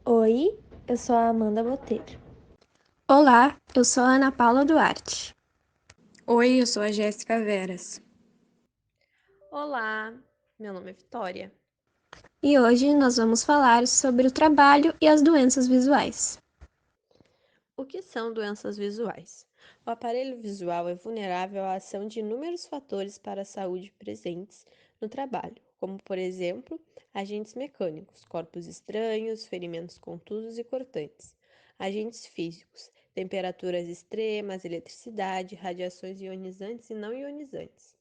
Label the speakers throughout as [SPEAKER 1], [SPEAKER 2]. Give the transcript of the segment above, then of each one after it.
[SPEAKER 1] Oi, eu sou a Amanda Botelho.
[SPEAKER 2] Olá, eu sou a Ana Paula Duarte.
[SPEAKER 3] Oi, eu sou a Jéssica Veras.
[SPEAKER 1] Olá, meu nome é Vitória.
[SPEAKER 2] E hoje nós vamos falar sobre o trabalho e as doenças visuais.
[SPEAKER 1] O que são doenças visuais? O aparelho visual é vulnerável à ação de inúmeros fatores para a saúde presentes no trabalho, como, por exemplo, agentes mecânicos, corpos estranhos, ferimentos contusos e cortantes, agentes físicos, temperaturas extremas, eletricidade, radiações ionizantes e não ionizantes,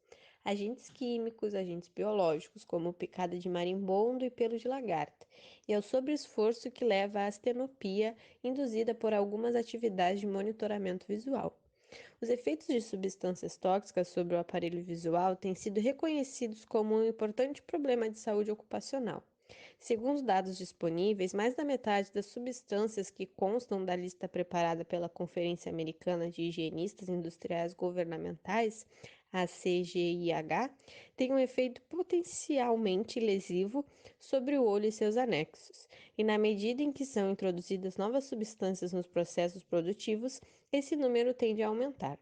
[SPEAKER 1] agentes químicos, agentes biológicos, como picada de marimbondo e pelo de lagarta, e ao sobreesforço que leva à astenopia induzida por algumas atividades de monitoramento visual. Os efeitos de substâncias tóxicas sobre o aparelho visual têm sido reconhecidos como um importante problema de saúde ocupacional. Segundo os dados disponíveis, mais da metade das substâncias que constam da lista preparada pela Conferência Americana de Higienistas Industriais Governamentais, a CGIH, tem um efeito potencialmente lesivo sobre o olho e seus anexos, e na medida em que são introduzidas novas substâncias nos processos produtivos, esse número tende a aumentar.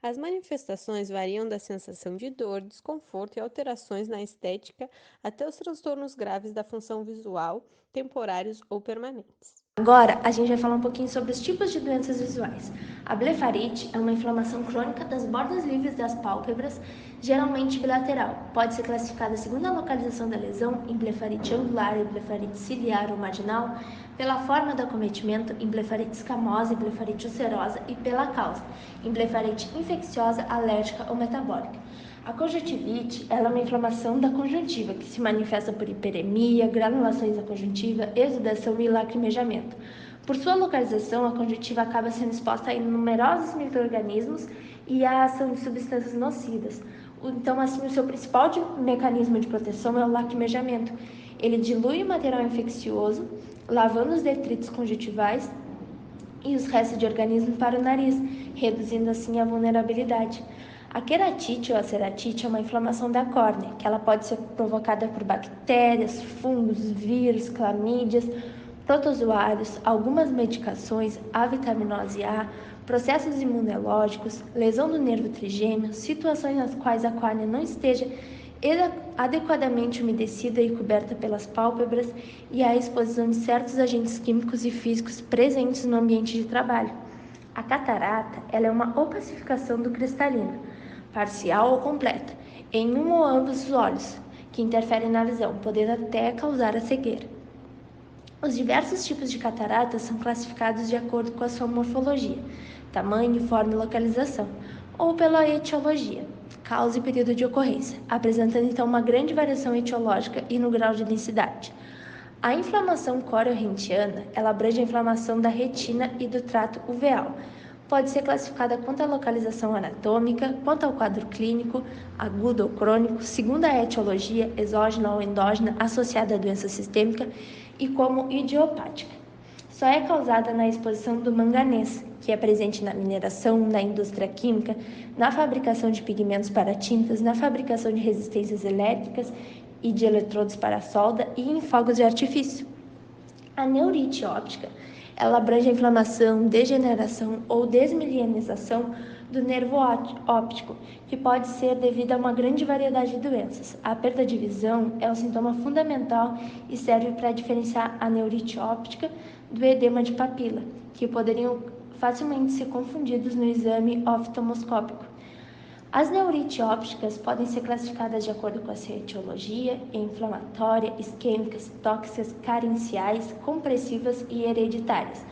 [SPEAKER 1] As manifestações variam da sensação de dor, desconforto e alterações na estética até os transtornos graves da função visual, temporários ou permanentes.
[SPEAKER 4] Agora, a gente vai falar um pouquinho sobre os tipos de doenças visuais. A blefarite é uma inflamação crônica das bordas livres das pálpebras, geralmente bilateral. Pode ser classificada segundo a localização da lesão, em blefarite angular e blefarite ciliar ou marginal, pela forma do acometimento, em blefarite escamosa e blefarite ulcerosa, e pela causa, em blefarite infecciosa, alérgica ou metabólica. A conjuntivite ela é uma inflamação da conjuntiva que se manifesta por hiperemia, granulações da conjuntiva, exudação e lacrimejamento. Por sua localização, a conjuntiva acaba sendo exposta a numerosos micro-organismos e à ação de substâncias nocivas. Então, assim, o seu principal mecanismo de proteção é o lacrimejamento. Ele dilui o material infeccioso, lavando os detritos conjuntivais e os restos de organismo para o nariz, reduzindo assim a vulnerabilidade. A queratite ou a ceratite é uma inflamação da córnea, que ela pode ser provocada por bactérias, fungos, vírus, clamídias, protozoários, algumas medicações, a vitaminose A, processos imunológicos, lesão do nervo trigêmeo, situações nas quais a córnea não esteja adequadamente umedecida e coberta pelas pálpebras e a exposição de certos agentes químicos e físicos presentes no ambiente de trabalho. A catarata ela é uma opacificação do cristalino, parcial ou completa, em um ou ambos os olhos, que interfere na visão, podendo até causar a cegueira. Os diversos tipos de cataratas são classificados de acordo com a sua morfologia, tamanho, forma e localização, ou pela etiologia, causa e período de ocorrência, apresentando então uma grande variação etiológica e no grau de densidade. A inflamação coriorrentiana, ela abrange a inflamação da retina e do trato uveal. Pode ser classificada quanto à localização anatômica, quanto ao quadro clínico, agudo ou crônico, segundo a etiologia, exógena ou endógena, associada à doença sistêmica, e como idiopática. Só é causada na exposição do manganês, que é presente na mineração, na indústria química, na fabricação de pigmentos para tintas, na fabricação de resistências elétricas e de eletrodos para solda e em fogos de artifício. A neurite óptica, ela abrange a inflamação, degeneração ou desmielinização do nervo óptico, que pode ser devido a uma grande variedade de doenças. A perda de visão é um sintoma fundamental e serve para diferenciar a neurite óptica do edema de papila, que poderiam facilmente ser confundidos no exame oftalmoscópico. As neurites ópticas podem ser classificadas de acordo com a sua etiologia, inflamatória, isquêmicas, tóxicas, carenciais, compressivas e hereditárias.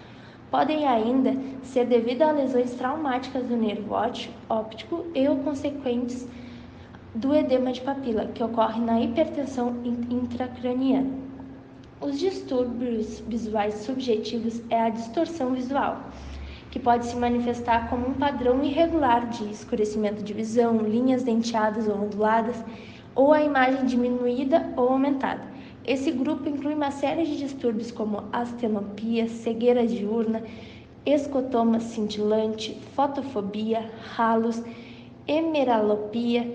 [SPEAKER 4] Podem ainda ser devido a lesões traumáticas do nervo óptico e ou consequentes do edema de papila, que ocorre na hipertensão intracraniana. Os distúrbios visuais subjetivos é a distorção visual, que pode se manifestar como um padrão irregular de escurecimento de visão, linhas denteadas ou onduladas, ou a imagem diminuída ou aumentada. Esse grupo inclui uma série de distúrbios como astenopia, cegueira diurna, escotoma cintilante, fotofobia, halos, hemeralopia,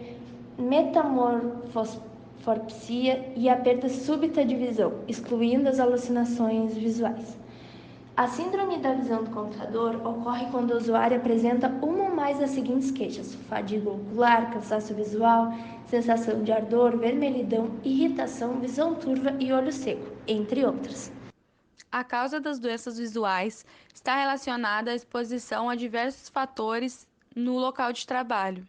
[SPEAKER 4] metamorfose fotofobia e a perda súbita de visão, excluindo as alucinações visuais. A síndrome da visão do computador ocorre quando o usuário apresenta uma ou mais das seguintes queixas: fadiga ocular, cansaço visual, sensação de ardor, vermelhidão, irritação, visão turva e olho seco, entre outras.
[SPEAKER 3] A causa das doenças visuais está relacionada à exposição a diversos fatores no local de trabalho,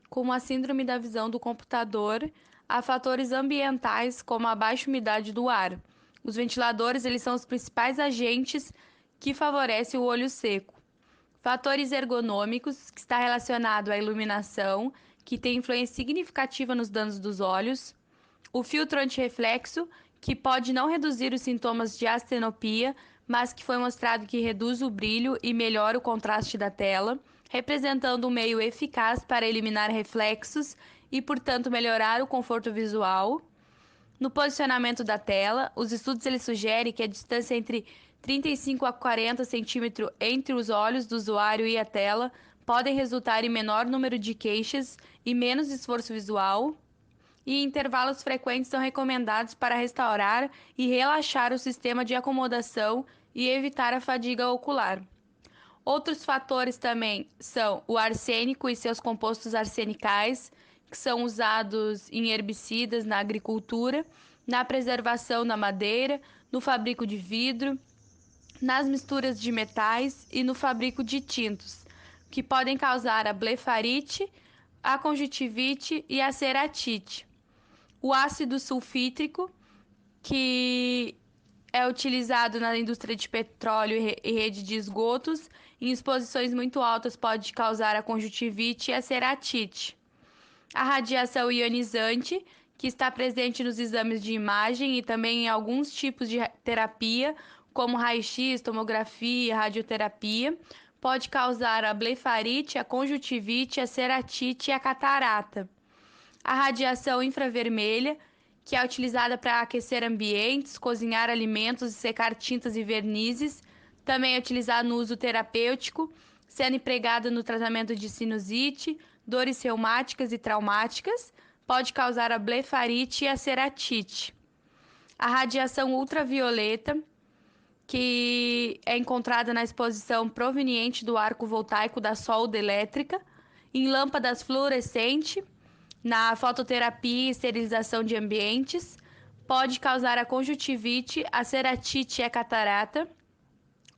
[SPEAKER 3] como a síndrome da visão do computador, a fatores ambientais como a baixa umidade do ar. Os ventiladores, eles são os principais agentes que favorecem o olho seco. Fatores ergonômicos, que está relacionado à iluminação, que tem influência significativa nos danos dos olhos. O filtro antirreflexo, que pode não reduzir os sintomas de astenopia, mas que foi mostrado que reduz o brilho e melhora o contraste da tela, representando um meio eficaz para eliminar reflexos e, portanto, melhorar o conforto visual. No posicionamento da tela, os estudos eles sugerem que a distância entre 35 a 40 centímetros entre os olhos do usuário e a tela podem resultar em menor número de queixas e menos esforço visual. E intervalos frequentes são recomendados para restaurar e relaxar o sistema de acomodação e evitar a fadiga ocular. Outros fatores também são o arsênico e seus compostos arsenicais, que são usados em herbicidas na agricultura, na preservação da madeira, no fabrico de vidro, nas misturas de metais e no fabrico de tintos, que podem causar a blefarite, a conjuntivite e a ceratite. O ácido sulfítrico, que é utilizado na indústria de petróleo e rede de esgotos, em exposições muito altas pode causar a conjuntivite e a ceratite. A radiação ionizante, que está presente nos exames de imagem e também em alguns tipos de terapia, como raio-x, tomografia, radioterapia, pode causar a blefarite, a conjuntivite, a ceratite e a catarata. A radiação infravermelha, que é utilizada para aquecer ambientes, cozinhar alimentos e secar tintas e vernizes, também é utilizada no uso terapêutico, sendo empregada no tratamento de sinusite, dores reumáticas e traumáticas, pode causar a blefarite e a ceratite. A radiação ultravioleta, que é encontrada na exposição proveniente do arco voltaico da solda elétrica, em lâmpadas fluorescentes, na fototerapia e esterilização de ambientes, pode causar a conjuntivite, a ceratite e a catarata.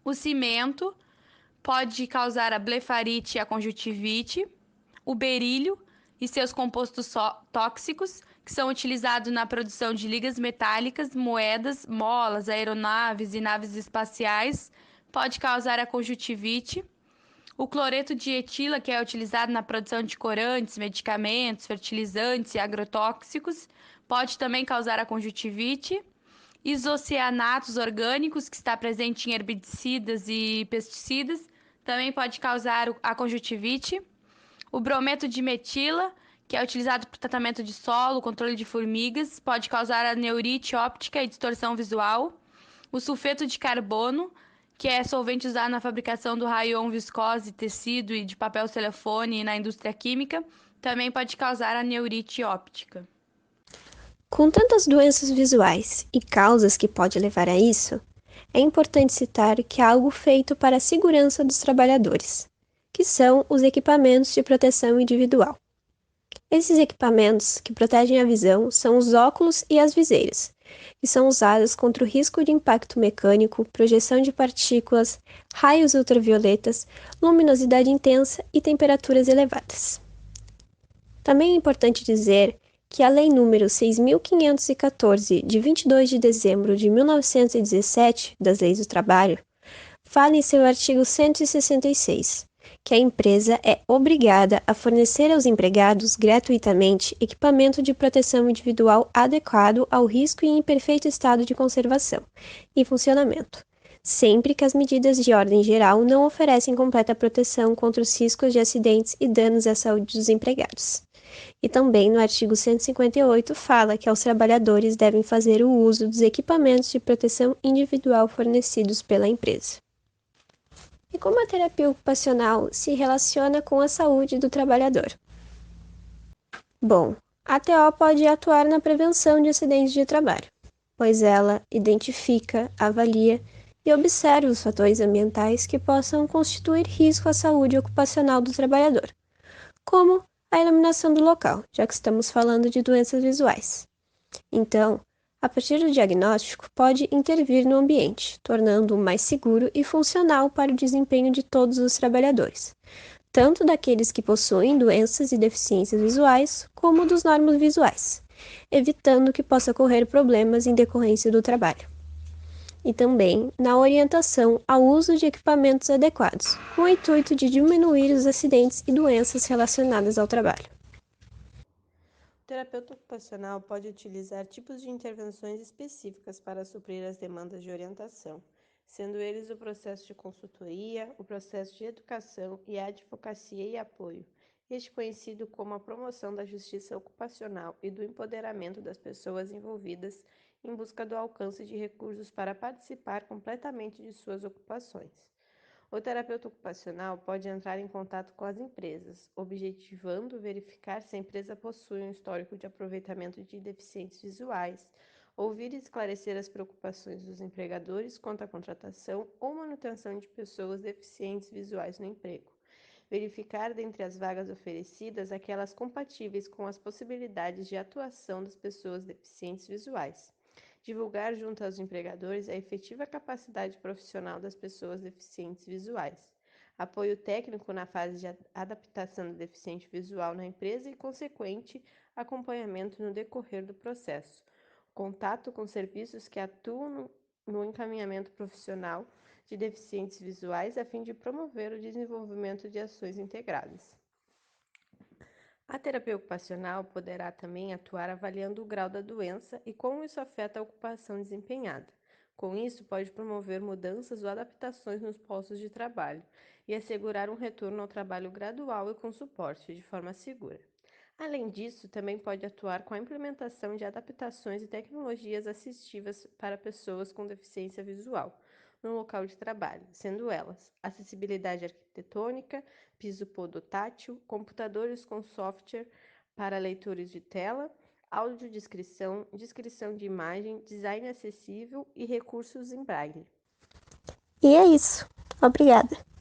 [SPEAKER 3] O cimento pode causar a blefarite e a conjuntivite. O berílio e seus compostos tóxicos, que são utilizados na produção de ligas metálicas, moedas, molas, aeronaves e naves espaciais, pode causar a conjuntivite. O cloreto de etila, que é utilizado na produção de corantes, medicamentos, fertilizantes e agrotóxicos, pode também causar a conjuntivite. Isocianatos orgânicos, que está presente em herbicidas e pesticidas, também pode causar a conjuntivite. O brometo de metila, que é utilizado para o tratamento de solo, controle de formigas, pode causar a neurite óptica e distorção visual. O sulfeto de carbono, que é solvente usado na fabricação do rayon viscose, tecido e de papel celofane na indústria química, também pode causar a neurite óptica.
[SPEAKER 2] Com tantas doenças visuais e causas que pode levar a isso, é importante citar que há algo feito para a segurança dos trabalhadores, que são os equipamentos de proteção individual. Esses equipamentos que protegem a visão são os óculos e as viseiras, que são usadas contra o risco de impacto mecânico, projeção de partículas, raios ultravioletas, luminosidade intensa e temperaturas elevadas. Também é importante dizer que a Lei nº 6.514, de 22 de dezembro de 1917, das Leis do Trabalho, fala em seu artigo 166, que a empresa é obrigada a fornecer aos empregados gratuitamente equipamento de proteção individual adequado ao risco e em perfeito estado de conservação e funcionamento, sempre que as medidas de ordem geral não oferecem completa proteção contra os riscos de acidentes e danos à saúde dos empregados. E também no artigo 158 fala que os trabalhadores devem fazer o uso dos equipamentos de proteção individual fornecidos pela empresa. E como a terapia ocupacional se relaciona com a saúde do trabalhador? Bom, A TO pode atuar na prevenção de acidentes de trabalho, pois ela identifica, avalia e observa os fatores ambientais que possam constituir risco à saúde ocupacional do trabalhador, como a iluminação do local, já que estamos falando de doenças visuais. Então, a partir do diagnóstico, pode intervir no ambiente, tornando-o mais seguro e funcional para o desempenho de todos os trabalhadores, tanto daqueles que possuem doenças e deficiências visuais, como dos normovisuais, evitando que possa ocorrer problemas em decorrência do trabalho. E também na orientação ao uso de equipamentos adequados, com o intuito de diminuir os acidentes e doenças relacionadas ao trabalho.
[SPEAKER 1] O terapeuta ocupacional pode utilizar tipos de intervenções específicas para suprir as demandas de orientação, sendo eles o processo de consultoria, o processo de educação e a advocacia e apoio, este conhecido como a promoção da justiça ocupacional e do empoderamento das pessoas envolvidas em busca do alcance de recursos para participar completamente de suas ocupações. O terapeuta ocupacional pode entrar em contato com as empresas, objetivando verificar se a empresa possui um histórico de aproveitamento de deficientes visuais, ouvir e esclarecer as preocupações dos empregadores quanto à contratação ou manutenção de pessoas deficientes visuais no emprego, verificar dentre as vagas oferecidas aquelas compatíveis com as possibilidades de atuação das pessoas deficientes visuais, divulgar junto aos empregadores a efetiva capacidade profissional das pessoas deficientes visuais, apoio técnico na fase de adaptação do deficiente visual na empresa e consequente acompanhamento no decorrer do processo, contato com serviços que atuam no encaminhamento profissional de deficientes visuais a fim de promover o desenvolvimento de ações integradas. A terapia ocupacional poderá também atuar avaliando o grau da doença e como isso afeta a ocupação desempenhada. Com isso, pode promover mudanças ou adaptações nos postos de trabalho e assegurar um retorno ao trabalho gradual e com suporte, de forma segura. Além disso, também pode atuar com a implementação de adaptações e tecnologias assistivas para pessoas com deficiência visual no local de trabalho, sendo elas acessibilidade arquitetônica, piso podotátil, computadores com software para leitores de tela, audiodescrição, descrição de imagem, design acessível e recursos em braille.
[SPEAKER 2] E é isso. Obrigada!